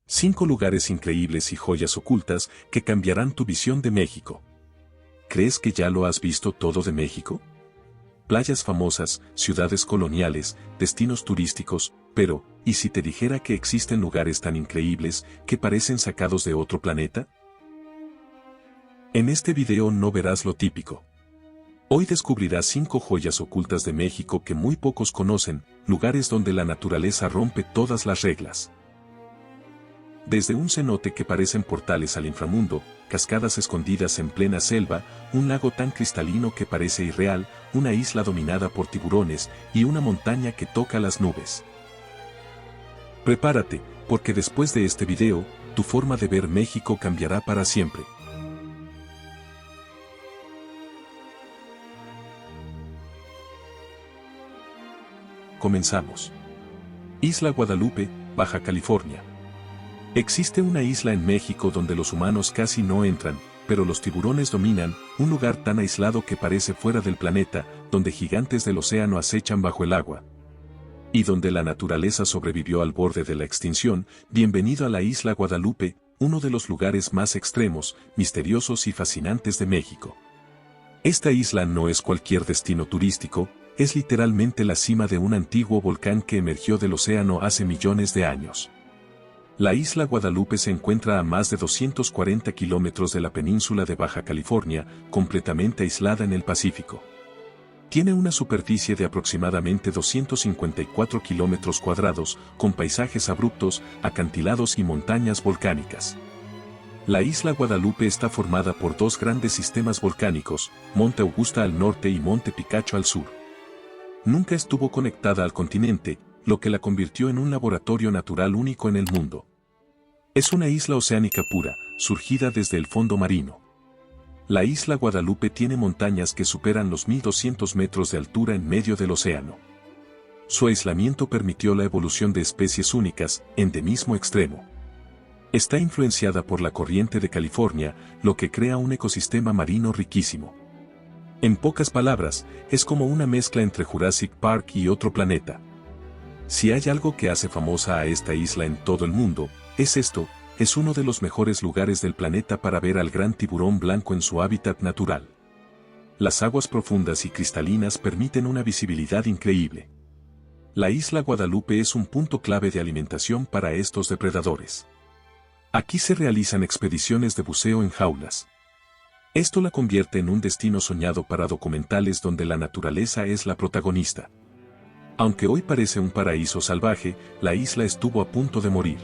5 lugares increíbles y joyas ocultas que cambiarán tu visión de México. ¿Crees que ya lo has visto todo de México? Playas famosas, ciudades coloniales, destinos turísticos, pero, ¿y si te dijera que existen lugares tan increíbles que parecen sacados de otro planeta? En este video no verás lo típico. Hoy descubrirás 5 joyas ocultas de México que muy pocos conocen, lugares donde la naturaleza rompe todas las reglas. Desde un cenote que parecen portales al inframundo, cascadas escondidas en plena selva, un lago tan cristalino que parece irreal, una isla dominada por tiburones y una montaña que toca las nubes. Prepárate, porque después de este video, tu forma de ver México cambiará para siempre. Comenzamos. Isla Guadalupe, Baja California. Existe una isla en México donde los humanos casi no entran, pero los tiburones dominan, un lugar tan aislado que parece fuera del planeta, donde gigantes del océano acechan bajo el agua. Y donde la naturaleza sobrevivió al borde de la extinción. Bienvenido a la Isla Guadalupe, uno de los lugares más extremos, misteriosos y fascinantes de México. Esta isla no es cualquier destino turístico, es literalmente la cima de un antiguo volcán que emergió del océano hace millones de años. La isla Guadalupe se encuentra a más de 240 kilómetros de la península de Baja California, completamente aislada en el Pacífico. Tiene una superficie de aproximadamente 254 kilómetros cuadrados, con paisajes abruptos, acantilados y montañas volcánicas. La isla Guadalupe está formada por dos grandes sistemas volcánicos, Monte Augusta al norte y Monte Picacho al sur. Nunca estuvo conectada al continente, lo que la convirtió en un laboratorio natural único en el mundo. Es una isla oceánica pura, surgida desde el fondo marino. La isla Guadalupe tiene montañas que superan los 1200 metros de altura en medio del océano. Su aislamiento permitió la evolución de especies únicas, endemismo extremo. Está influenciada por la corriente de California, lo que crea un ecosistema marino riquísimo. En pocas palabras, es como una mezcla entre Jurassic Park y otro planeta. Si hay algo que hace famosa a esta isla en todo el mundo, es esto: es uno de los mejores lugares del planeta para ver al gran tiburón blanco en su hábitat natural. Las aguas profundas y cristalinas permiten una visibilidad increíble. La isla Guadalupe es un punto clave de alimentación para estos depredadores. Aquí se realizan expediciones de buceo en jaulas. Esto la convierte en un destino soñado para documentales donde la naturaleza es la protagonista. Aunque hoy parece un paraíso salvaje, la isla estuvo a punto de morir.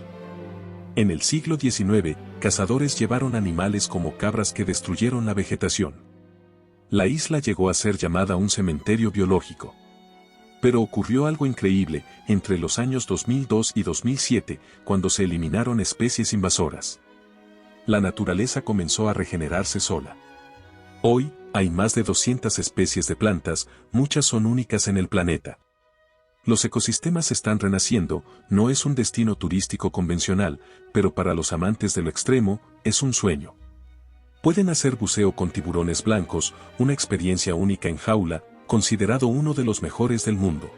En el siglo XIX, cazadores llevaron animales como cabras que destruyeron la vegetación. La isla llegó a ser llamada un cementerio biológico. Pero ocurrió algo increíble entre los años 2002 y 2007, cuando se eliminaron especies invasoras. La naturaleza comenzó a regenerarse sola. Hoy, hay más de 200 especies de plantas, muchas son únicas en el planeta. Los ecosistemas están renaciendo. No es un destino turístico convencional, pero para los amantes de lo extremo, es un sueño. Pueden hacer buceo con tiburones blancos, una experiencia única en jaula, considerado uno de los mejores del mundo.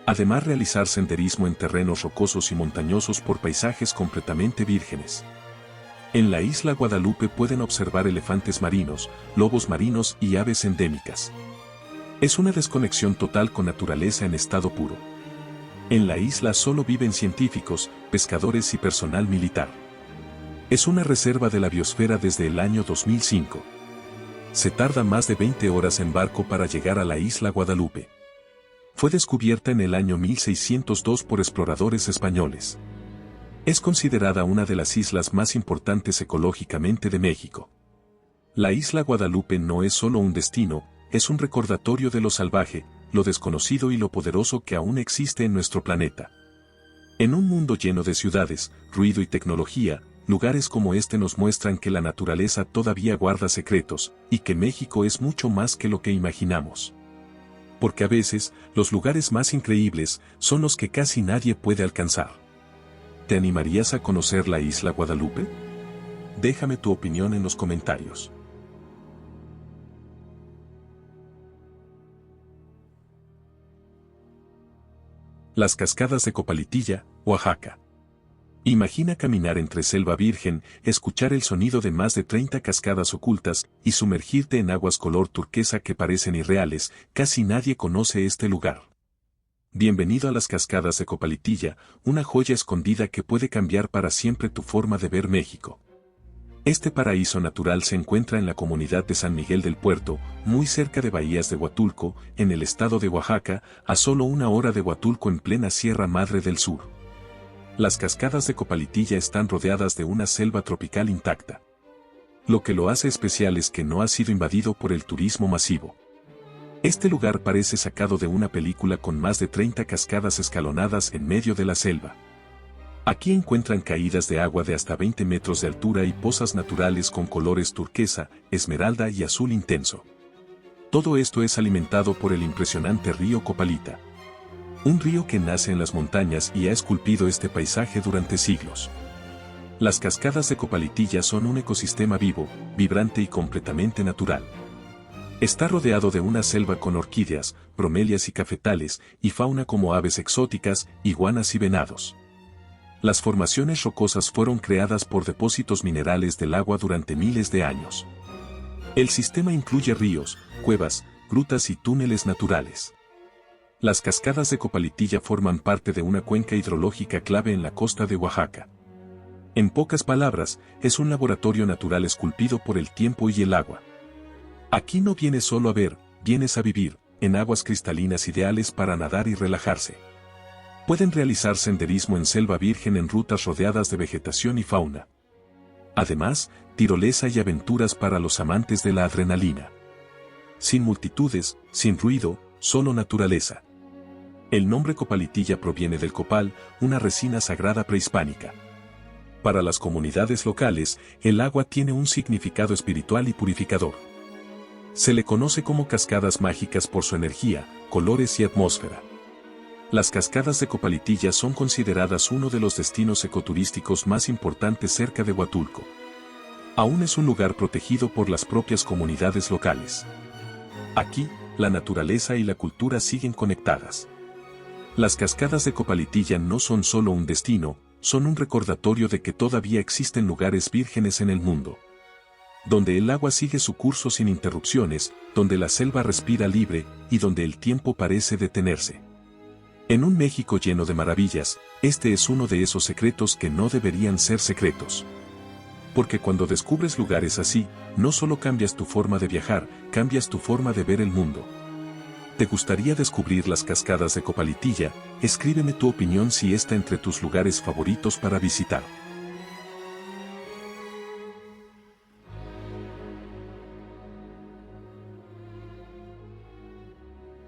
Además, realizar senderismo en terrenos rocosos y montañosos por paisajes completamente vírgenes. En la isla Guadalupe pueden observar elefantes marinos, lobos marinos y aves endémicas. Es una desconexión total con naturaleza en estado puro. En la isla solo viven científicos, pescadores y personal militar. Es una reserva de la biosfera desde el año 2005. Se tarda más de 20 horas en barco para llegar a la isla Guadalupe. Fue descubierta en el año 1602 por exploradores españoles. Es considerada una de las islas más importantes ecológicamente de México. La isla Guadalupe no es solo un destino, es un recordatorio de lo salvaje, lo desconocido y lo poderoso que aún existe en nuestro planeta. En un mundo lleno de ciudades, ruido y tecnología, lugares como este nos muestran que la naturaleza todavía guarda secretos, y que México es mucho más que lo que imaginamos. Porque a veces, los lugares más increíbles son los que casi nadie puede alcanzar. ¿Te animarías a conocer la isla Guadalupe? Déjame tu opinión en los comentarios. Las cascadas de Copalitilla, Oaxaca. Imagina caminar entre selva virgen, escuchar el sonido de más de 30 cascadas ocultas y sumergirte en aguas color turquesa que parecen irreales. Casi nadie conoce este lugar. Bienvenido a las cascadas de Copalitilla, una joya escondida que puede cambiar para siempre tu forma de ver México. Este paraíso natural se encuentra en la comunidad de San Miguel del Puerto, muy cerca de Bahías de Huatulco, en el estado de Oaxaca, a solo 1 hora de Huatulco en plena Sierra Madre del Sur. Las cascadas de Copalitilla están rodeadas de una selva tropical intacta. Lo que lo hace especial es que no ha sido invadido por el turismo masivo. Este lugar parece sacado de una película con más de 30 cascadas escalonadas en medio de la selva. Aquí encuentran caídas de agua de hasta 20 metros de altura y pozas naturales con colores turquesa, esmeralda y azul intenso. Todo esto es alimentado por el impresionante río Copalita. Un río que nace en las montañas y ha esculpido este paisaje durante siglos. Las cascadas de Copalitilla son un ecosistema vivo, vibrante y completamente natural. Está rodeado de una selva con orquídeas, bromelias y cafetales, y fauna como aves exóticas, iguanas y venados. Las formaciones rocosas fueron creadas por depósitos minerales del agua durante miles de años. El sistema incluye ríos, cuevas, grutas y túneles naturales. Las cascadas de Copalitilla forman parte de una cuenca hidrológica clave en la costa de Oaxaca. En pocas palabras, es un laboratorio natural esculpido por el tiempo y el agua. Aquí no vienes solo a ver, vienes a vivir, en aguas cristalinas ideales para nadar y relajarse. Pueden realizar senderismo en selva virgen en rutas rodeadas de vegetación y fauna. Además, tirolesa y aventuras para los amantes de la adrenalina. Sin multitudes, sin ruido, solo naturaleza. El nombre Copalitilla proviene del copal, una resina sagrada prehispánica. Para las comunidades locales, el agua tiene un significado espiritual y purificador. Se le conoce como cascadas mágicas por su energía, colores y atmósfera. Las cascadas de Copalitilla son consideradas uno de los destinos ecoturísticos más importantes cerca de Huatulco. Aún es un lugar protegido por las propias comunidades locales. Aquí, la naturaleza y la cultura siguen conectadas. Las cascadas de Copalitilla no son solo un destino, son un recordatorio de que todavía existen lugares vírgenes en el mundo. Donde el agua sigue su curso sin interrupciones, donde la selva respira libre y donde el tiempo parece detenerse. En un México lleno de maravillas, este es uno de esos secretos que no deberían ser secretos. Porque cuando descubres lugares así, no solo cambias tu forma de viajar, cambias tu forma de ver el mundo. ¿Te gustaría descubrir las cascadas de Copalitilla? Escríbeme tu opinión si está entre tus lugares favoritos para visitar.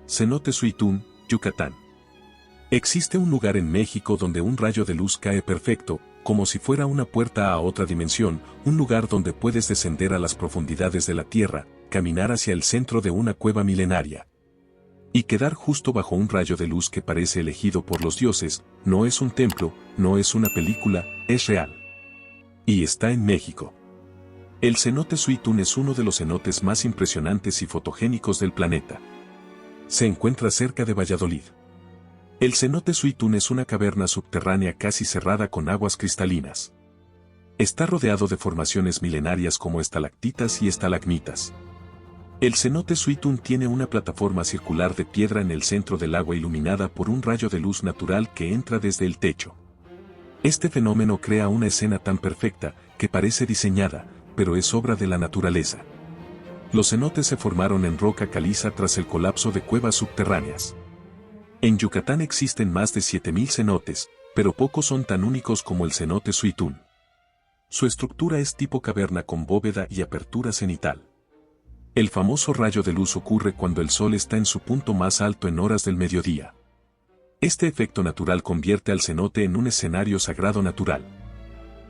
Cenote Suitún, Yucatán. Existe un lugar en México donde un rayo de luz cae perfecto, como si fuera una puerta a otra dimensión, un lugar donde puedes descender a las profundidades de la tierra, caminar hacia el centro de una cueva milenaria. Y quedar justo bajo un rayo de luz que parece elegido por los dioses. No es un templo, no es una película, es real. Y está en México. El cenote Suitún es uno de los cenotes más impresionantes y fotogénicos del planeta. Se encuentra cerca de Valladolid. El cenote Suitún es una caverna subterránea casi cerrada con aguas cristalinas. Está rodeado de formaciones milenarias como estalactitas y estalagmitas. El cenote Suitún tiene una plataforma circular de piedra en el centro del agua iluminada por un rayo de luz natural que entra desde el techo. Este fenómeno crea una escena tan perfecta que parece diseñada, pero es obra de la naturaleza. Los cenotes se formaron en roca caliza tras el colapso de cuevas subterráneas. En Yucatán existen más de 7000 cenotes, pero pocos son tan únicos como el cenote Suitún. Su estructura es tipo caverna con bóveda y apertura cenital. El famoso rayo de luz ocurre cuando el sol está en su punto más alto en horas del mediodía. Este efecto natural convierte al cenote en un escenario sagrado natural.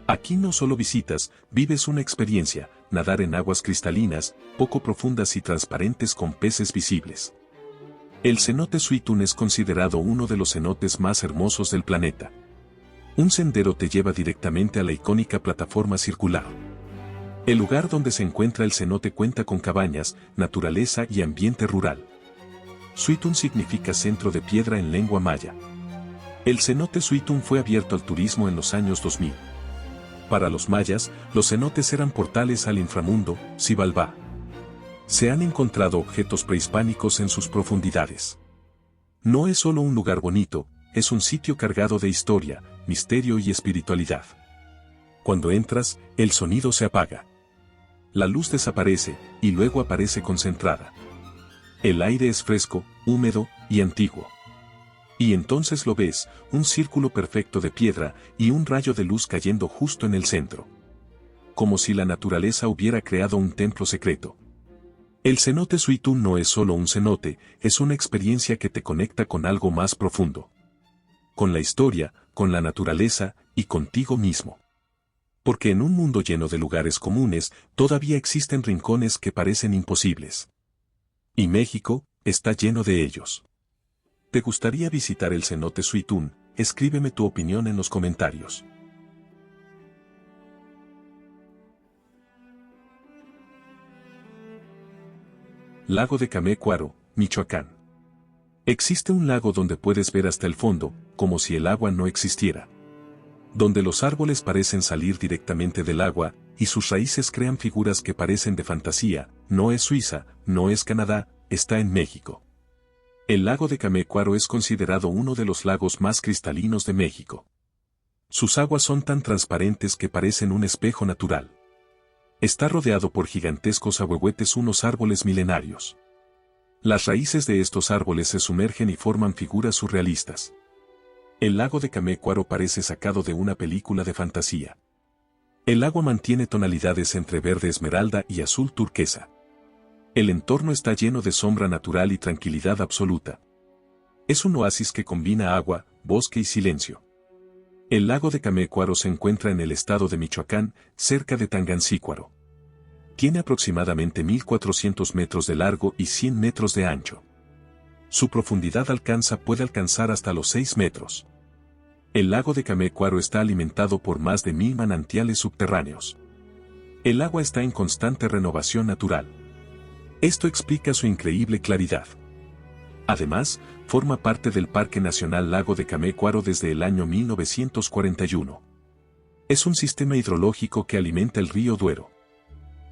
Aquí no solo visitas, vives una experiencia, nadar en aguas cristalinas, poco profundas y transparentes con peces visibles. El cenote Suitún es considerado uno de los cenotes más hermosos del planeta. Un sendero te lleva directamente a la icónica plataforma circular. El lugar donde se encuentra el cenote cuenta con cabañas, naturaleza y ambiente rural. Suitún significa centro de piedra en lengua maya. El cenote Suitún fue abierto al turismo en los años 2000. Para los mayas, los cenotes eran portales al inframundo, Xibalbá. Se han encontrado objetos prehispánicos en sus profundidades. No es solo un lugar bonito, es un sitio cargado de historia, misterio y espiritualidad. Cuando entras, el sonido se apaga. La luz desaparece, y luego aparece concentrada. El aire es fresco, húmedo y antiguo. Y entonces lo ves, un círculo perfecto de piedra y un rayo de luz cayendo justo en el centro. Como si la naturaleza hubiera creado un templo secreto. El cenote Suitún no es solo un cenote, es una experiencia que te conecta con algo más profundo. Con la historia, con la naturaleza y contigo mismo. Porque en un mundo lleno de lugares comunes, todavía existen rincones que parecen imposibles. Y México está lleno de ellos. ¿Te gustaría visitar el cenote Suitún? Escríbeme tu opinión en los comentarios. Lago de Camecuaro, Michoacán. Existe un lago donde puedes ver hasta el fondo, como si el agua no existiera. Donde los árboles parecen salir directamente del agua, y sus raíces crean figuras que parecen de fantasía. No es Suiza, no es Canadá, está en México. El lago de Camecuaro es considerado uno de los lagos más cristalinos de México. Sus aguas son tan transparentes que parecen un espejo natural. Está rodeado por gigantescos ahuehuetes, unos árboles milenarios. Las raíces de estos árboles se sumergen y forman figuras surrealistas. El lago de Camecuaro parece sacado de una película de fantasía. El agua mantiene tonalidades entre verde esmeralda y azul turquesa. El entorno está lleno de sombra natural y tranquilidad absoluta. Es un oasis que combina agua, bosque y silencio. El lago de Camecuaro se encuentra en el estado de Michoacán, cerca de Tangancícuaro. Tiene aproximadamente 1.400 metros de largo y 100 metros de ancho. Su profundidad puede alcanzar hasta los 6 metros. El lago de Camecuaro está alimentado por más de 1.000 manantiales subterráneos. El agua está en constante renovación natural. Esto explica su increíble claridad. Además, forma parte del Parque Nacional Lago de Camecuaro desde el año 1941. Es un sistema hidrológico que alimenta el río Duero.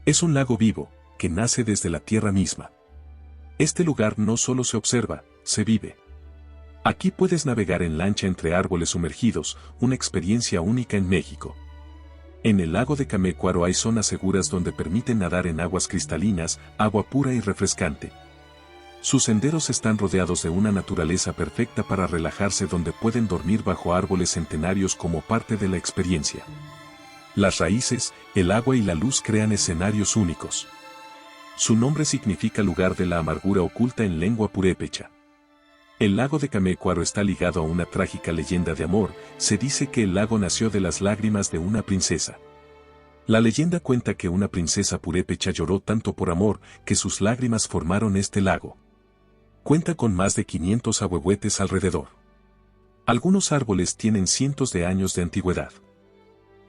Es un lago vivo, que nace desde la tierra misma. Este lugar no solo se observa, se vive. Aquí puedes navegar en lancha entre árboles sumergidos, una experiencia única en México. En el lago de Camecuaro hay zonas seguras donde permiten nadar en aguas cristalinas, agua pura y refrescante. Sus senderos están rodeados de una naturaleza perfecta para relajarse, donde pueden dormir bajo árboles centenarios como parte de la experiencia. Las raíces, el agua y la luz crean escenarios únicos. Su nombre significa lugar de la amargura oculta en lengua purépecha. El lago de Camecuaro está ligado a una trágica leyenda de amor. Se dice que el lago nació de las lágrimas de una princesa. La leyenda cuenta que una princesa purépecha lloró tanto por amor que sus lágrimas formaron este lago. Cuenta con más de 500 ahuehuetes alrededor. Algunos árboles tienen cientos de años de antigüedad.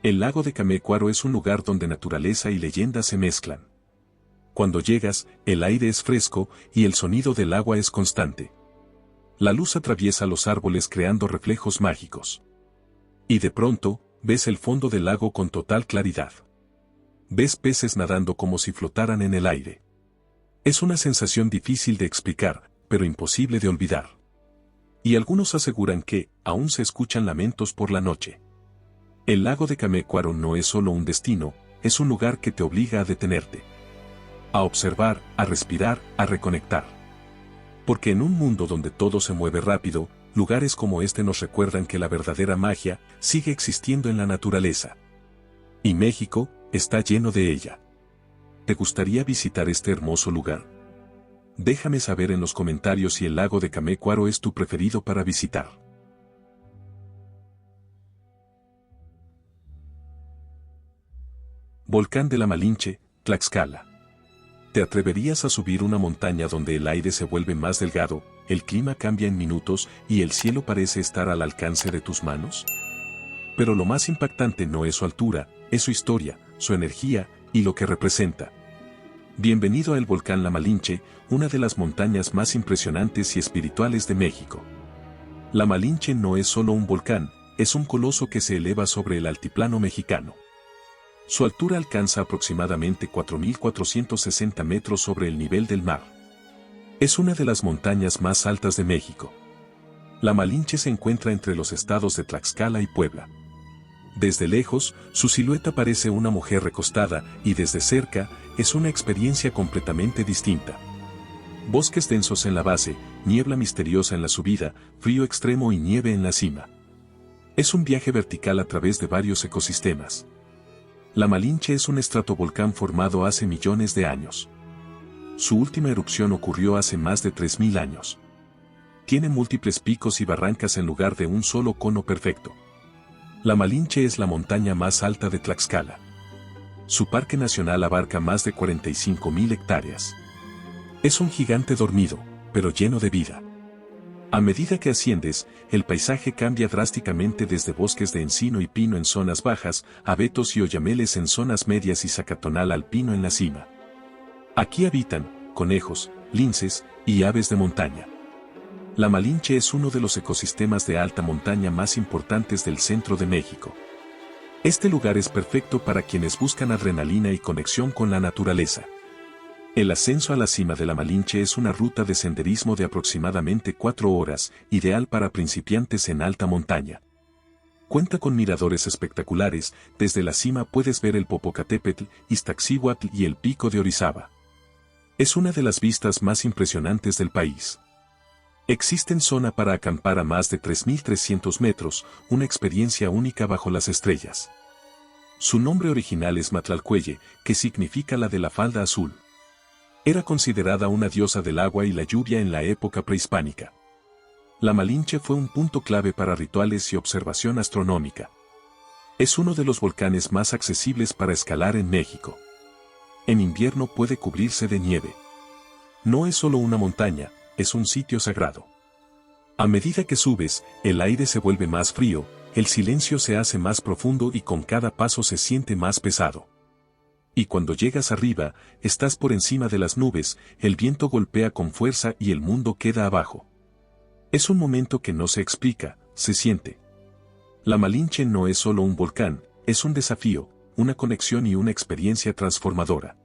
El lago de Camecuaro es un lugar donde naturaleza y leyenda se mezclan. Cuando llegas, el aire es fresco y el sonido del agua es constante. La luz atraviesa los árboles creando reflejos mágicos. Y de pronto, ves el fondo del lago con total claridad. Ves peces nadando como si flotaran en el aire. Es una sensación difícil de explicar, pero imposible de olvidar. Y algunos aseguran que, aún se escuchan lamentos por la noche. El lago de Camecuaro no es solo un destino, es un lugar que te obliga a detenerte. A observar, a respirar, a reconectar. Porque en un mundo donde todo se mueve rápido, lugares como este nos recuerdan que la verdadera magia sigue existiendo en la naturaleza. Y México está lleno de ella. ¿Te gustaría visitar este hermoso lugar? Déjame saber en los comentarios si el lago de Camecuaro es tu preferido para visitar. Volcán de la Malinche, Tlaxcala. ¿Te atreverías a subir una montaña donde el aire se vuelve más delgado, el clima cambia en minutos y el cielo parece estar al alcance de tus manos? Pero lo más impactante no es su altura, es su historia, su energía y lo que representa. Bienvenido al volcán La Malinche, una de las montañas más impresionantes y espirituales de México. La Malinche no es solo un volcán, es un coloso que se eleva sobre el altiplano mexicano. Su altura alcanza aproximadamente 4.460 metros sobre el nivel del mar. Es una de las montañas más altas de México. La Malinche se encuentra entre los estados de Tlaxcala y Puebla. Desde lejos, su silueta parece una mujer recostada y desde cerca, es una experiencia completamente distinta. Bosques densos en la base, niebla misteriosa en la subida, frío extremo y nieve en la cima. Es un viaje vertical a través de varios ecosistemas. La Malinche es un estratovolcán formado hace millones de años. Su última erupción ocurrió hace más de 3.000 años. Tiene múltiples picos y barrancas en lugar de un solo cono perfecto. La Malinche es la montaña más alta de Tlaxcala. Su parque nacional abarca más de 45.000 hectáreas. Es un gigante dormido, pero lleno de vida. A medida que asciendes, el paisaje cambia drásticamente desde bosques de encino y pino en zonas bajas, abetos y oyameles en zonas medias y zacatonal alpino en la cima. Aquí habitan conejos, linces y aves de montaña. La Malinche es uno de los ecosistemas de alta montaña más importantes del centro de México. Este lugar es perfecto para quienes buscan adrenalina y conexión con la naturaleza. El ascenso a la cima de la Malinche es una ruta de senderismo de aproximadamente 4 horas, ideal para principiantes en alta montaña. Cuenta con miradores espectaculares, desde la cima puedes ver el Popocatépetl, Iztaccíhuatl y el Pico de Orizaba. Es una de las vistas más impresionantes del país. Existe zona para acampar a más de 3.300 metros, una experiencia única bajo las estrellas. Su nombre original es Matlalcueye, que significa la de la falda azul. Era considerada una diosa del agua y la lluvia en la época prehispánica. La Malinche fue un punto clave para rituales y observación astronómica. Es uno de los volcanes más accesibles para escalar en México. En invierno puede cubrirse de nieve. No es solo una montaña, es un sitio sagrado. A medida que subes, el aire se vuelve más frío, el silencio se hace más profundo y con cada paso se siente más pesado. Y cuando llegas arriba, estás por encima de las nubes, el viento golpea con fuerza y el mundo queda abajo. Es un momento que no se explica, se siente. La Malinche no es solo un volcán, es un desafío, una conexión y una experiencia transformadora.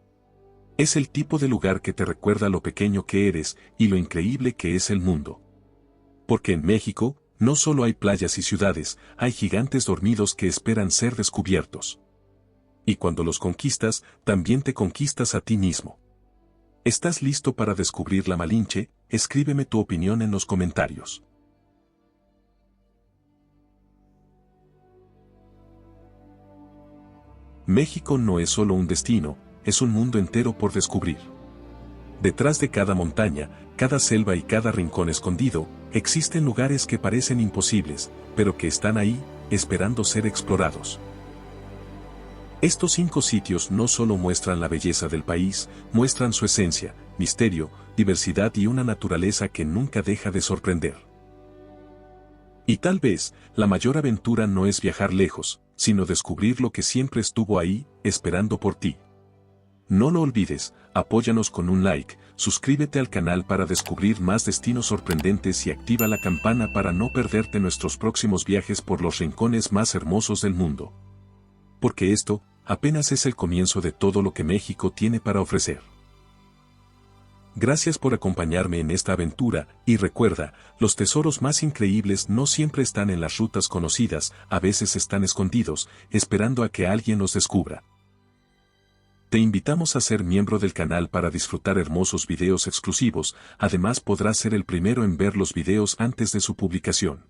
Es el tipo de lugar que te recuerda lo pequeño que eres y lo increíble que es el mundo. Porque en México, no solo hay playas y ciudades, hay gigantes dormidos que esperan ser descubiertos. Y cuando los conquistas, también te conquistas a ti mismo. ¿Estás listo para descubrir la Malinche? Escríbeme tu opinión en los comentarios. México no es solo un destino, es un mundo entero por descubrir. Detrás de cada montaña, cada selva y cada rincón escondido, existen lugares que parecen imposibles, pero que están ahí, esperando ser explorados. Estos 5 sitios no solo muestran la belleza del país, muestran su esencia, misterio, diversidad y una naturaleza que nunca deja de sorprender. Y tal vez, la mayor aventura no es viajar lejos, sino descubrir lo que siempre estuvo ahí, esperando por ti. No lo olvides, apóyanos con un like, suscríbete al canal para descubrir más destinos sorprendentes y activa la campana para no perderte nuestros próximos viajes por los rincones más hermosos del mundo. Porque esto, apenas es el comienzo de todo lo que México tiene para ofrecer. Gracias por acompañarme en esta aventura, y recuerda, los tesoros más increíbles no siempre están en las rutas conocidas, a veces están escondidos, esperando a que alguien los descubra. Te invitamos a ser miembro del canal para disfrutar hermosos videos exclusivos, además podrás ser el primero en ver los videos antes de su publicación.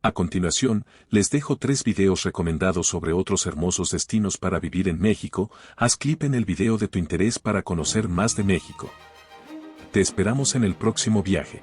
A continuación, les dejo 3 videos recomendados sobre otros hermosos destinos para vivir en México. Haz clic en el video de tu interés para conocer más de México. Te esperamos en el próximo viaje.